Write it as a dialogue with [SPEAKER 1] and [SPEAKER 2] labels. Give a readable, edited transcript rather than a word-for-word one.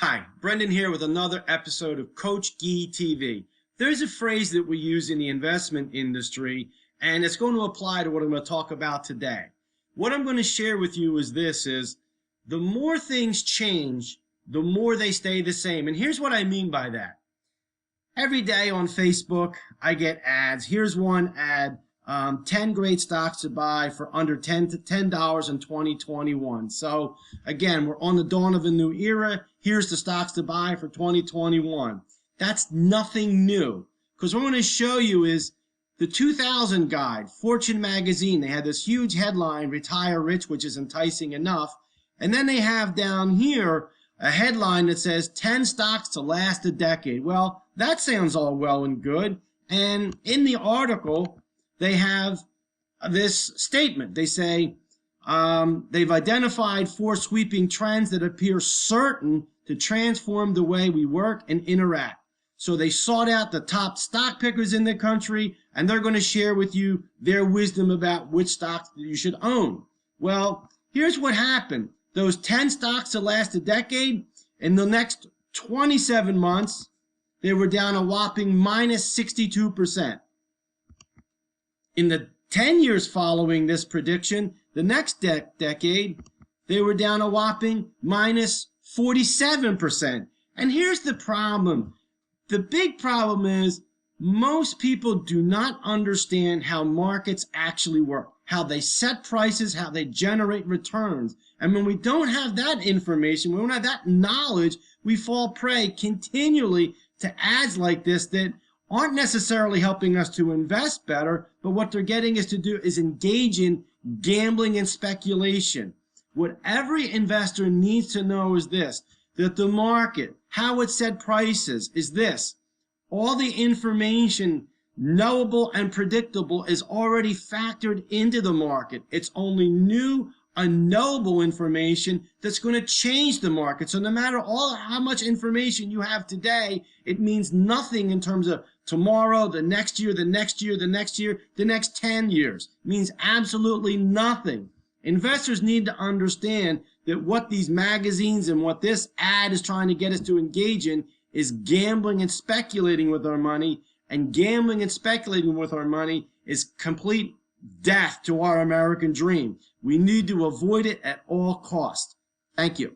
[SPEAKER 1] Hi, Brendan here with another episode of Coach Gee TV. There's a phrase that we use in the investment industry, and it's going to apply to what I'm going to talk about today. What I'm going to share with you is the more things change, the more they stay the same. And here's what I mean by that. Every day on Facebook, I get ads. Here's one ad. 10 great stocks to buy for under $10 in 2021. So again, we're on the dawn of a new era. Here's the stocks to buy for 2021. That's nothing new, because what I'm going to show you is the 2000 guide, Fortune magazine. They had this huge headline, Retire Rich, which is enticing enough. And then they have down here a headline that says 10 stocks to last a decade. Well, that sounds all well and good. And in the article, they have this statement. They say they've identified 4 sweeping trends that appear certain to transform the way we work and interact. So they sought out the top stock pickers in the country, and they're going to share with you their wisdom about which stocks you should own. Well, here's what happened. Those 10 stocks to last a decade, in the next 27 months, they were down a whopping minus 62%. In the 10 years following this prediction, the next decade, they were down a whopping minus 47%. And here's the problem. The big problem is most people do not understand how markets actually work, how they set prices, how they generate returns. And when we don't have that information, we don't have that knowledge, we fall prey continually to ads like this that aren't necessarily helping us to invest better, but what they're getting us to do is engage in gambling and speculation. What every investor needs to know is this, that the market, how it set prices, is this. All the information knowable and predictable is already factored into the market. It's only new, unknowable information that's going to change the market. So no matter how much information you have today, it means nothing in terms of tomorrow, the next year, the next year, the next year, the next 10 years. It means absolutely nothing. Investors need to understand that what these magazines and what this ad is trying to get us to engage in is gambling and speculating with our money, and gambling and speculating with our money is complete death to our American dream. We need to avoid it at all costs. Thank you.